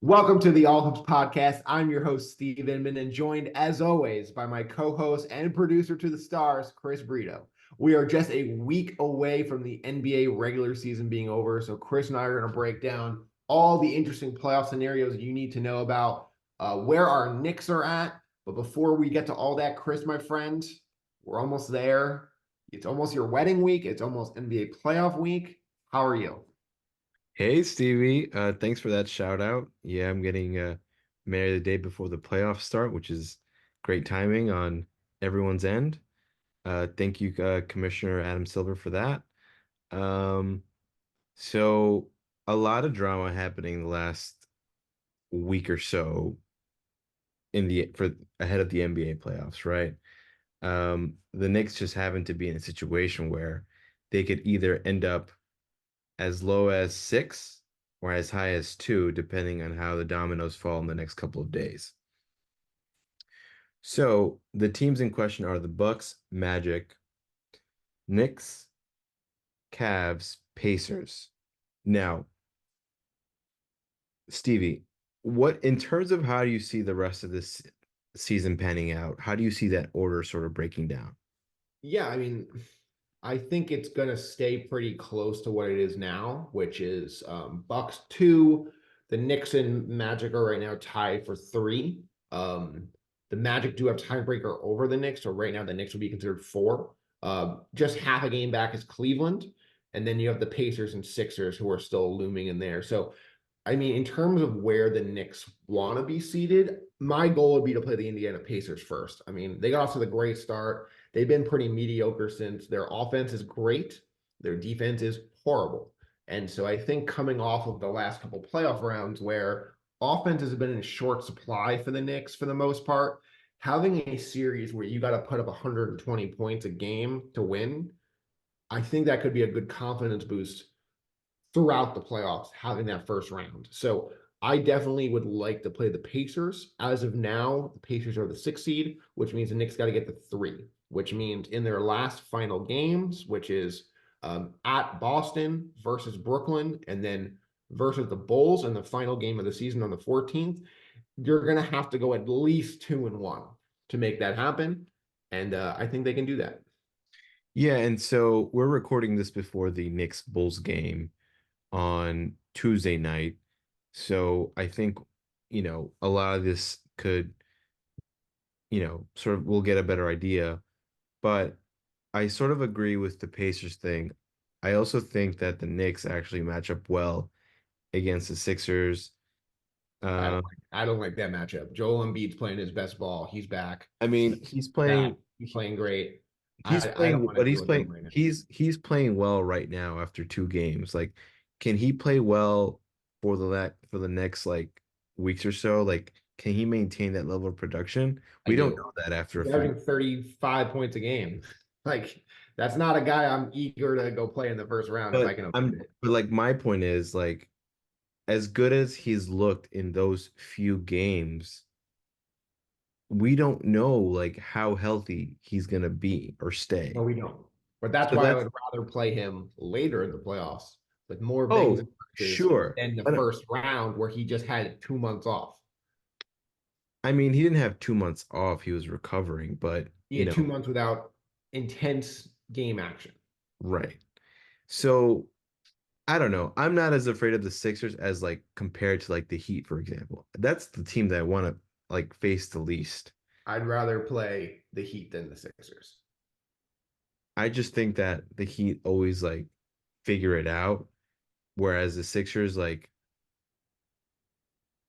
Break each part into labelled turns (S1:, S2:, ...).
S1: Welcome to the All Hoops Podcast. I'm your host, Steve Inman, and joined as always by my co-host and producer to the stars, Chris Brito. We are just a week away from the NBA regular season being over, so Chris and I are going to break down all the interesting playoff scenarios you need to know about, where our Knicks are at. But before we get to all that, Chris, my friend, we're almost there. It's almost your wedding week. It's almost NBA playoff week. How are you?
S2: Hey Stevie, thanks for that shout out. Yeah, I'm getting married the day before the playoffs start, which is great timing on everyone's end. Thank you, Commissioner Adam Silver, for that. Um, so a lot of drama happening the last week or so in the for ahead of the NBA playoffs, right? The Knicks just happen to be in a situation where they could either end up as low as six or as high as two, depending on how the dominoes fall in the next couple of days. So the teams in question are the Bucks, Magic, Knicks, Cavs, Pacers. Now, Stevie, what in terms of how do you see the rest of this season panning out? How do you see that order sort of breaking down?
S1: Yeah, I mean, I think it's going to stay pretty close to what it is now, which is Bucks two. The Knicks and Magic are right now tied for three. The Magic do have tiebreaker over the Knicks, so right now the Knicks will be considered four. Just half a game back is Cleveland, and then you have the Pacers and Sixers who are still looming in there. So I mean, in terms of where the Knicks want to be seated, my goal would be to play the Indiana Pacers first. I mean, they got off to the great start. They've been pretty mediocre since. Their offense is great, their defense is horrible. And so I think coming off of the last couple playoff rounds where offense has been in short supply for the Knicks for the most part, having a series where you got to put up 120 points a game to win, I think that could be a good confidence boost throughout the playoffs, having that first round. So I definitely would like to play the Pacers. As of now, the Pacers are the 6th seed, which means the Knicks got to get the 3, which means in their last final games, which is at Boston versus Brooklyn, and then versus the Bulls in the final game of the season on the 14th, you're going to have to go at least 2-1 to make that happen. And I think they can do that.
S2: Yeah, and so we're recording this before the Knicks Bulls game on Tuesday night. So I think, a lot of this could, sort of we'll get a better idea. But I sort of agree with the Pacers thing. I also think that the Knicks actually match up well against the Sixers. Uh,
S1: I don't like that matchup. Joel Embiid's playing his best ball. He's back.
S2: I mean,
S1: Back. He's playing great. I don't want to
S2: but
S1: deal with him right now.
S2: he's playing well right now after two games. Like, can he play well for the next like weeks or so? Like, can he maintain that level of production?
S1: I
S2: We don't
S1: do.
S2: know that after a
S1: He's
S2: few.
S1: averaging 35 points a game. Like, that's not a guy I'm eager to go play in the first round if I can avoid it.
S2: But like my point is like as good as he's looked in those few games, we don't know like how healthy he's gonna be or
S1: No,
S2: stay.
S1: we don't. But that's
S2: So
S1: why I
S2: that's
S1: would rather play him later in the playoffs with more bangs and
S2: oh,
S1: bruises
S2: sure.
S1: than the
S2: But
S1: first round where he just had 2 months off.
S2: I mean, he didn't have 2 months off. He was recovering, but
S1: He had 2 months without intense game action.
S2: right. So I don't know. I'm not as afraid of the Sixers as like compared to like the Heat, for example. That's the team that I want to like face the least.
S1: I'd rather play the Heat than the Sixers.
S2: I just think that the Heat always like figure it out, whereas the Sixers, like,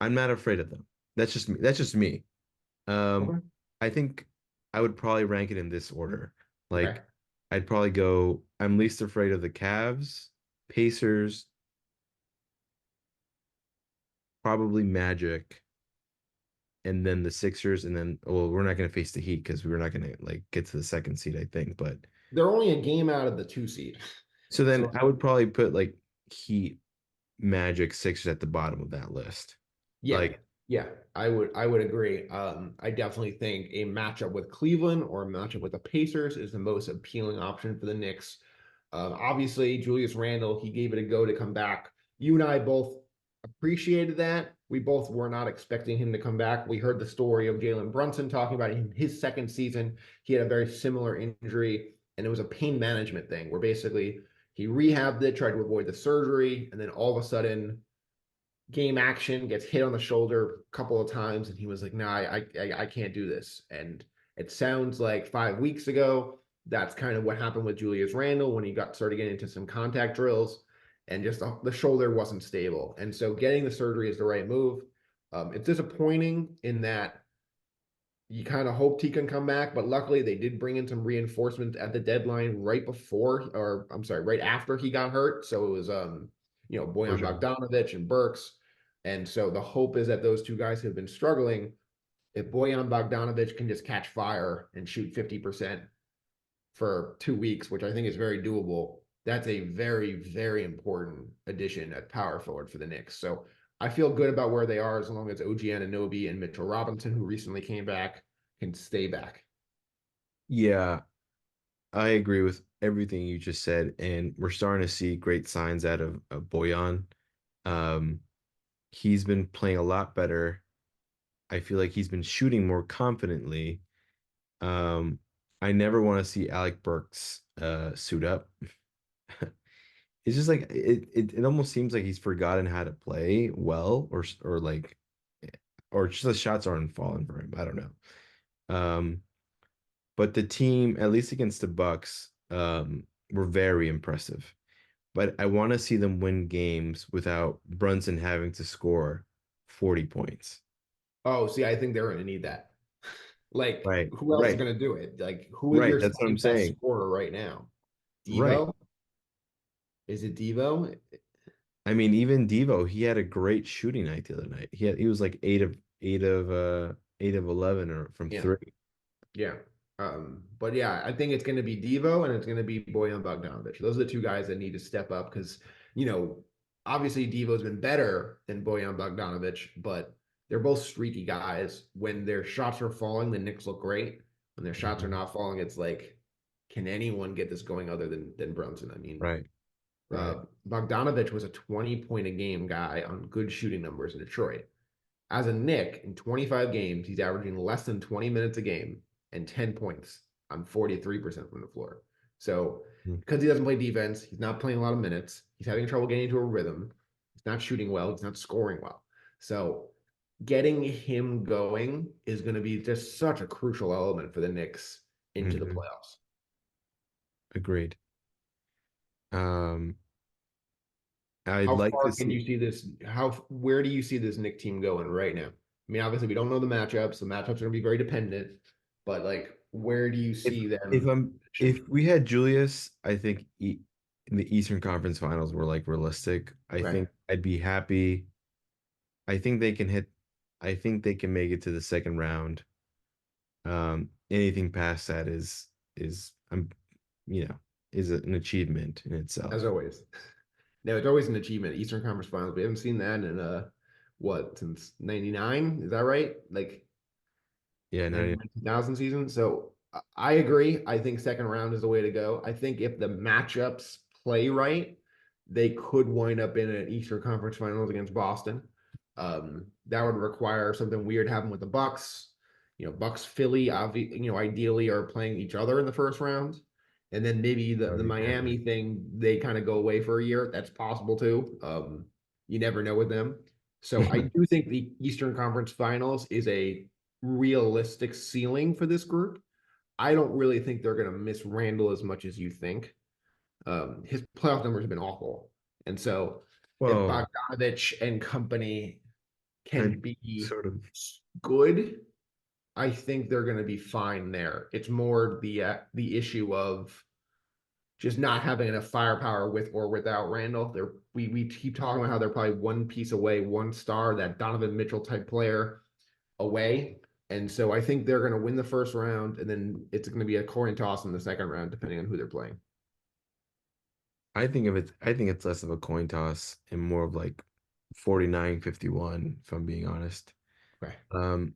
S2: I'm not afraid of them. That's just me. That's just me. Um,
S1: Okay.
S2: I think I would probably rank it in this order.
S1: Okay.
S2: Like, I'd probably go, I'm least afraid of the Cavs, Pacers, probably Magic, and then the Sixers, and then well, we're not gonna face the Heat because we're not gonna like get to the second seed, I think. But
S1: They're only a game out of the 2 seed.
S2: so then
S1: So
S2: I would probably put like Heat, Magic, Sixers at the bottom of that list.
S1: yeah,
S2: Like,
S1: yeah, I would agree. I definitely think a matchup with Cleveland or a matchup with the Pacers is the most appealing option for the Knicks. Obviously, Julius Randle, he gave it a go to come back. You and I both appreciated that. we both were not expecting him to come back. We heard the story of Jalen Brunson talking about in his second season. He had a very similar injury, and it was a pain management thing where basically he rehabbed it, tried to avoid the surgery, and then all of a sudden game action, gets hit on the shoulder a couple of times, and he was like, "No, I can't do this." And it sounds like 5 weeks ago, that's kind of what happened with Julius Randle when he got started getting into some contact drills, and just the shoulder wasn't stable. And so getting the surgery is the right move. It's disappointing in that you kind of hoped he can come back, but luckily they did bring in some reinforcements at the deadline right before, or I'm sorry, right after he got hurt. So it was
S2: For
S1: Bojan
S2: sure.
S1: Bogdanovic and Burks. And so the hope is that those two guys have been struggling. If Bojan Bogdanovic can just catch fire and shoot 50% for 2 weeks, which I think is very doable, that's a very, very important addition at power forward for the Knicks. So I feel good about where they are as long as OG Anunoby and Mitchell Robinson, who recently came back, can stay back.
S2: Yeah, I agree with everything you just said, and we're starting to see great signs out of Boyan. Um, he's been playing a lot better. I feel like he's been shooting more confidently. Um, I never want to see Alec Burks suit up. It's just like it almost seems like he's forgotten how to play well or like or just the shots aren't falling for him. I don't know. Um, but the team, at least against the Bucks, were very impressive. But I want to see them win games without Brunson having to score 40 points.
S1: Oh, see, I think they're going to need that. Like,
S2: Right,
S1: who else is
S2: right,
S1: going to do it? Like, who is
S2: right.
S1: your
S2: That's what I'm
S1: second best
S2: saying.
S1: scorer right now?
S2: Right.
S1: Devo? Is it Devo?
S2: I mean, even Devo, he had a great shooting night the other night. He was like 8 of 11 or from
S1: Yeah.
S2: three.
S1: Yeah. But yeah, I think it's going to be Devo and it's going to be Bojan Bogdanovic. Those are the two guys that need to step up because, you know, obviously Devo's been better than Bojan Bogdanovic, but they're both streaky guys. When their shots are falling, the Knicks look great. When their shots are
S2: Mhm.
S1: not falling, it's like, can anyone get this going other than Brunson? I mean,
S2: Right, right.
S1: Bogdanovic was a 20 point a game guy on good shooting numbers in Detroit. As a Nick, in 25 games, he's averaging less than 20 minutes a game and 10 points on 43% from the floor. So,
S2: Mm.
S1: because he doesn't play defense, he's not playing a lot of minutes. He's having trouble getting into a rhythm. He's not shooting well. He's not scoring well. So, getting him going is going to be just such a crucial element for the Knicks into the
S2: Mhm.
S1: playoffs.
S2: Agreed. Um, I'd
S1: How
S2: like to
S1: far can
S2: see
S1: you see this? Where do you see this Nick team going right now? I mean, obviously, we don't know the matchups. The matchups are going to be very dependent, but like, where do you see them?
S2: if we had Julius, I think in the Eastern Conference Finals were like realistic. I
S1: Okay,
S2: think I'd be happy. I think they can hit. I think they can make it to the second round. Anything past that is is an achievement in
S1: as
S2: itself.
S1: always. No, it's always an achievement. Eastern Conference Finals. We haven't seen that in what since '99? Is that right? Like
S2: Yeah, no,
S1: 99 2000 season. So I agree. I think second round is the way to go. I think if the matchups play right, they could wind up in an Eastern Conference Finals against Boston. That would require something weird happen with the Bucks. Bucks Philly, ideally are playing each other in the first round, and then maybe the
S2: right, right.
S1: Miami thing they kind of go away for a year. That's possible too. You never know with them. So I do think the Eastern Conference Finals is a realistic ceiling for this group. I don't really think they're going to miss Randall as much as you think. His playoff numbers have been awful. And so if
S2: Well,
S1: Bogdanovich and company
S2: I
S1: can be
S2: sort of
S1: good, I think they're going to be fine there. It's more the issue of just not having enough firepower with or without Randall. We keep talking about how they're probably one piece away, one star, that Donovan Mitchell type player away. And so I think they're going to win the first round, and then it's going to be a coin toss in the second round, depending on who they're playing.
S2: I think it's less of a coin toss and more of like 49-51, if I'm being honest.
S1: Okay.
S2: Um,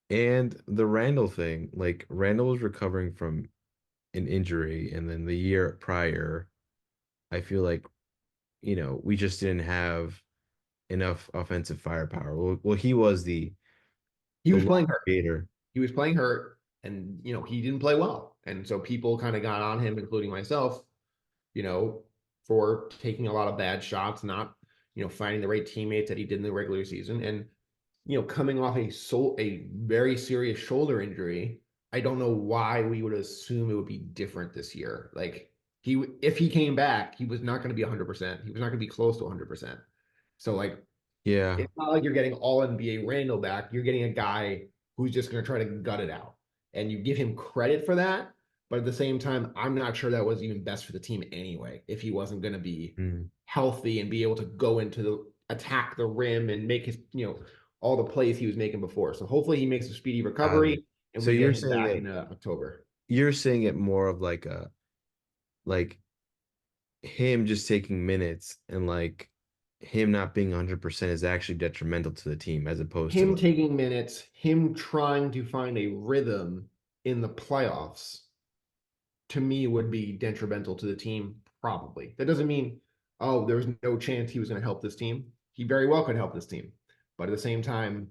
S2: and the Randall thing, like Randall was recovering from an injury, and then the year prior, I feel like, we just didn't have enough offensive firepower. Well, he was
S1: He
S2: the
S1: was
S2: low
S1: playing hurt.
S2: creator.
S1: He was playing hurt, and he didn't play well, and so people kind of got on him, including myself, you know, for taking a lot of bad shots, not finding the right teammates that he did in the regular season, and coming off a very serious shoulder injury. I don't know why we would assume it would be different this year. Like if he came back, he was not going to be 100%. He was not going to be close to 100%. So like
S2: Yeah.
S1: it's not like you're getting all NBA Randall back. You're getting a guy who's just going to try to gut it out. And you give him credit for that. But at the same time, I'm not sure that was even best for the team anyway, if he wasn't going to be
S2: Mm.
S1: healthy and be able to go into the attack the rim and make his, all the plays he was making before. So hopefully he makes a speedy
S2: Got it.
S1: recovery and
S2: So
S1: we get him back in October.
S2: you're saying it more of like him just taking minutes and like him not being 100% is actually detrimental to the team as opposed to
S1: Him
S2: like,
S1: taking minutes, him trying to find a rhythm in the playoffs to me would be detrimental to the team, probably. That doesn't mean, oh, there was no chance he was going to help this team. He very well could help this team. But at the same time,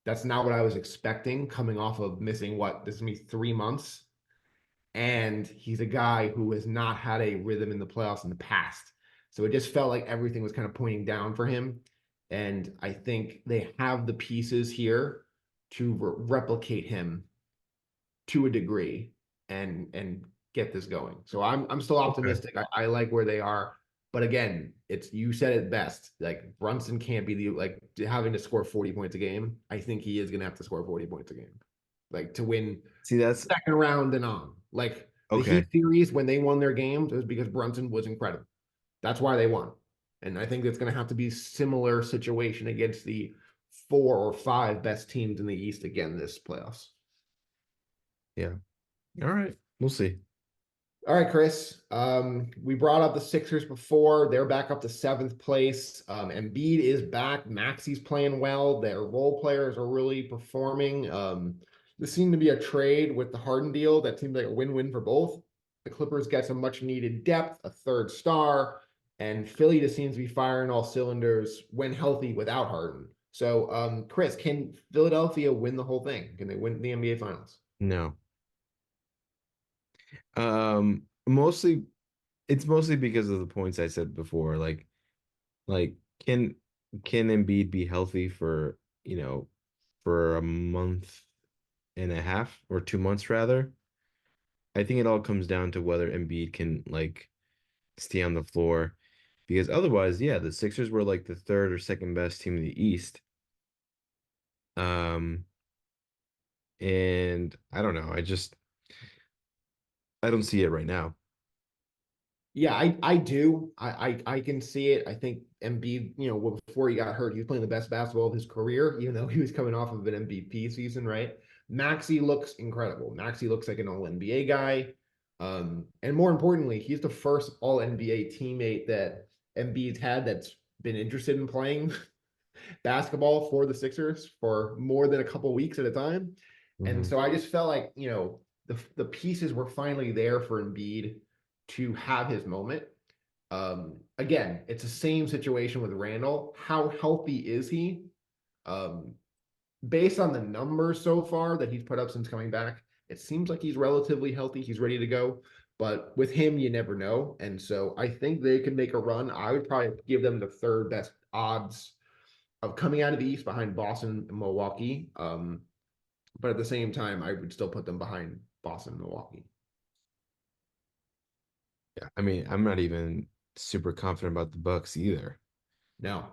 S1: that's not what I was expecting coming off of missing what this is me 3 months. And he's a guy who has not had a rhythm in the playoffs in the past. So it just felt like everything was kind of pointing down for him. And I think they have the pieces here to replicate him to a degree and get this going. So I'm still
S2: okay.
S1: optimistic. I like where they are. But again, it's you said it best. Like Brunson can't be the like having to score 40 points a game. I think he is gonna have to score 40 points a game. Like to win
S2: See, that's
S1: second round and on. Like the
S2: okay.
S1: Heat series when they won their games, it was because Brunson was incredible. That's why they won. And I think it's gonna have to be similar situation against the 4 or 5 best teams in the East again this playoffs.
S2: Yeah. All right. We'll see.
S1: All right, Chris. We brought up the Sixers before. They're back up to seventh place. Embiid is back. Maxi's playing well. Their role players are really performing. This seemed to be a trade with the Harden deal that seemed like a win-win for both. The Clippers get some much needed depth, a third star, and Philly just seems to be firing all cylinders when healthy without Harden. So, Chris, can Philadelphia win the whole thing? Can they win the NBA Finals?
S2: No. Mostly it's mostly because of the points I said before. Like can Embiid be healthy for, for a month and a half or 2 months rather? I think it all comes down to whether Embiid can like stay on the floor because otherwise, yeah, the Sixers were like the third or second best team in the East. Um, and I don't know. I don't see it right now.
S1: Yeah, I do. I can see it. I think Embiid, before he got hurt, he was playing the best basketball of his career, even though he was coming off of an MVP season, right? Maxi looks incredible. Maxi looks like an all NBA guy. And more importantly, he's the first all NBA teammate that Embiid's had that's been interested in playing basketball for the Sixers for more than a couple weeks at a time. And
S2: Mhm.
S1: so I just felt like, the pieces were finally there for Embiid to have his moment. Again, it's the same situation with Randall. How healthy is he? Um, Based on the numbers so far that he's put up since coming back, it seems like he's relatively healthy. He's ready to go. But with him, you never know. And so I think they could make a run. I would probably give them the third best odds of coming out of the East behind Boston and Milwaukee. But at the same time, I would still put them behind Boston and Milwaukee.
S2: Yeah, I mean, I'm not even super confident about the Bucks either.
S1: No,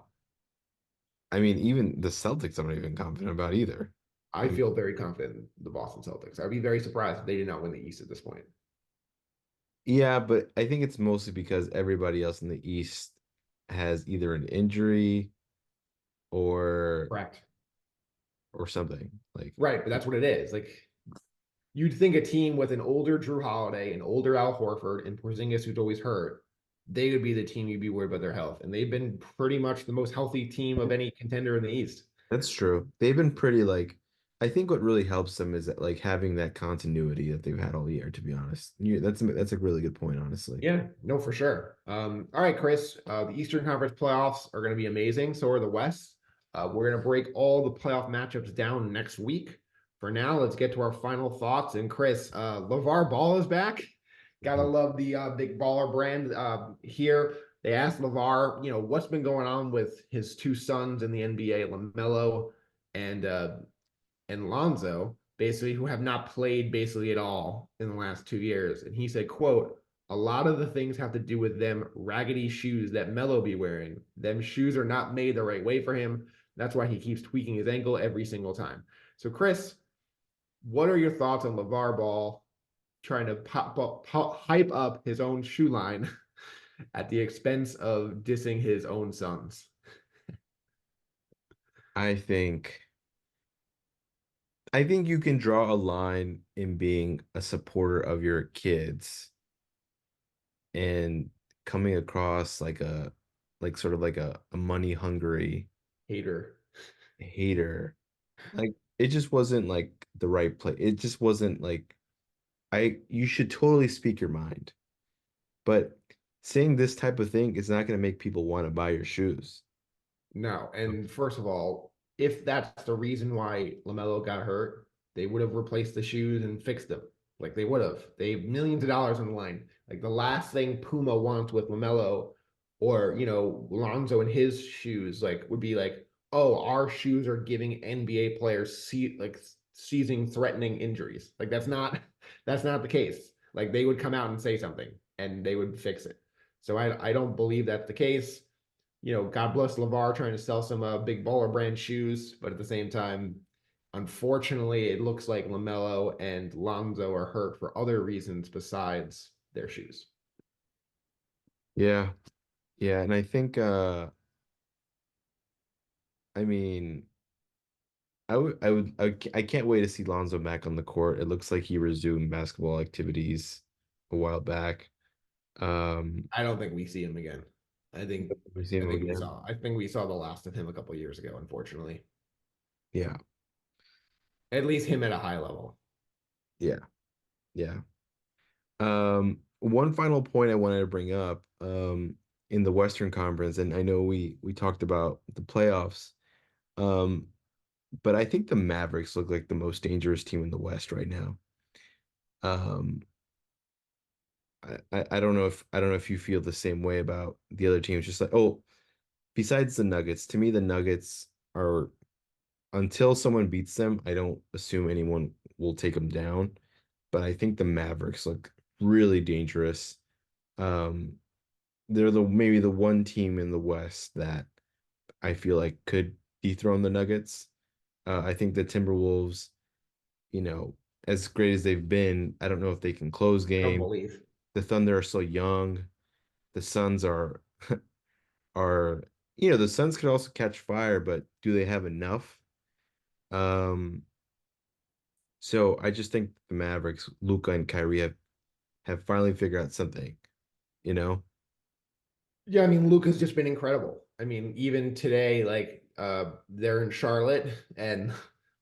S2: I mean, even the Celtics, I'm not even confident about either.
S1: I
S2: I mean,
S1: feel very confident in the Boston Celtics. I'd be very surprised if they did not win the East at this point.
S2: yeah, but I think it's mostly because everybody else in the East has either an injury or
S1: Correct.
S2: something. Like,
S1: Right, but that's what it is. Like you'd think a team with an older Drew Holiday, an older Al Horford, and Porzingis who's always hurt, they would be the team you'd be worried about their health. And they've been pretty much the most healthy team of any contender in the East.
S2: that's true. They've been pretty like I think what really helps them is that like having that continuity that they've had all year, to be honest. That's a really good point, honestly.
S1: Yeah, no, for sure. All right, Chris. The Eastern Conference playoffs are going to be amazing. So are the West. We're going to break all the playoff matchups down next week. For now, let's get to our final thoughts. And Chris, LeVar Ball is back. Gotta
S2: Mhm.
S1: love the big baller brand here. They asked LeVar, what's been going on with his two sons in the NBA, LaMelo and Lonzo, basically, who have not played basically at all in the last 2 years. And he said, quote, a lot of the things have to do with them raggedy shoes that Melo be wearing. Them shoes are not made the right way for him. That's why he keeps tweaking his ankle every single time. So, Chris, what are your thoughts on LeVar Ball trying to hype up his own shoe line at the expense of dissing his own sons?
S2: I think I think you can draw a line in being a supporter of your kids and coming across like sort of like a money hungry
S1: Hater.
S2: hater. Like it just wasn't like the right play. It just wasn't like I you should totally speak your mind. But saying this type of thing is not going to make people want to buy your shoes.
S1: No, and first of all, if that's the reason why LaMelo got hurt, they would have replaced the shoes and fixed them. Like they would have. They have millions of dollars on the line. Like the last thing Puma wants with LaMelo or, Lonzo and his shoes, like would be like, oh, our shoes are giving NBA players seizing threatening injuries. Like that's not the case. Like they would come out and say something and they would fix it. So I don't believe that's the case. God bless LeVar trying to sell some big baller brand shoes, but at the same time, unfortunately, it looks like LaMelo and Lonzo are hurt for other reasons besides their shoes.
S2: Yeah. Yeah, and I think I mean I can't wait to see Lonzo back on the court. It looks like he resumed basketball activities a while back. Um
S1: I don't think we see him again. I think
S2: we see
S1: I
S2: him
S1: think we
S2: again.
S1: saw I think we saw the last of him a couple years ago, unfortunately.
S2: Yeah.
S1: At least him at a high level.
S2: Yeah. Yeah. One final point I wanted to bring up in the Western Conference, and I know we talked about the playoffs. Um but I think the Mavericks look like the most dangerous team in the West right now. Um, I don't know if you feel the same way about the other teams. Just like, oh, besides the Nuggets, to me the Nuggets are until someone beats them, I don't assume anyone will take them down. But I think the Mavericks look really dangerous. Um, they're the maybe the one team in the West that I feel like could dethrone the Nuggets. I think the Timberwolves, you know, as great as they've been, I don't know if they can close
S1: I don't
S2: games.
S1: believe.
S2: The Thunder are so young. The Suns are you know, the Suns could also catch fire, but do they have enough? Um, so I just think the Mavericks, Luca and Kyrie have finally figured out something, you know?
S1: Yeah, I mean, Luca's just been incredible. I mean, even today, like they're in Charlotte and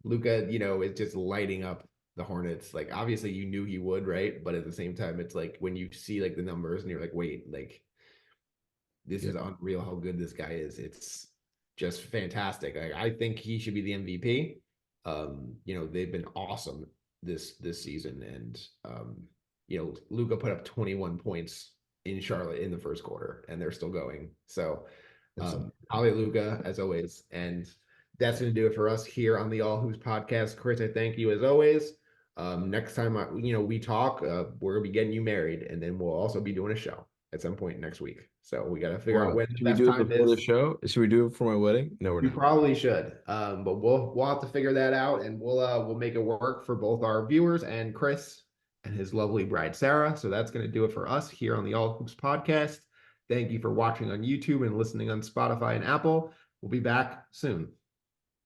S1: Luca, is just lighting up the Hornets. Like obviously you knew he would, right? But at the same time, it's like when you see like the numbers and you're like, wait, like this
S2: Yeah,
S1: is unreal how good this guy is. It's just fantastic. I think he should be the MVP. They've been awesome this season, and Luca put up 21 points in Charlotte in the first quarter, and they're still going. So,
S2: that's
S1: Luca as always, and that's going to do it for us here on the All Hoops podcast. Chris, I thank you as always. Next time we talk, we're gonna be getting you married, and then we'll also be doing a show at some point next week. So we got to figure out
S2: wow.
S1: when the
S2: Should we
S1: best
S2: do it
S1: time
S2: before the
S1: is.
S2: show? Should we do it for my wedding? No, we're
S1: We
S2: not.
S1: probably should, but we'll have to figure that out, and we'll make it work for both our viewers and Chris and his lovely bride Sarah. So that's going to do it for us here on the All Hoops podcast. Thank you for watching on YouTube and listening on Spotify and Apple. We'll be back soon.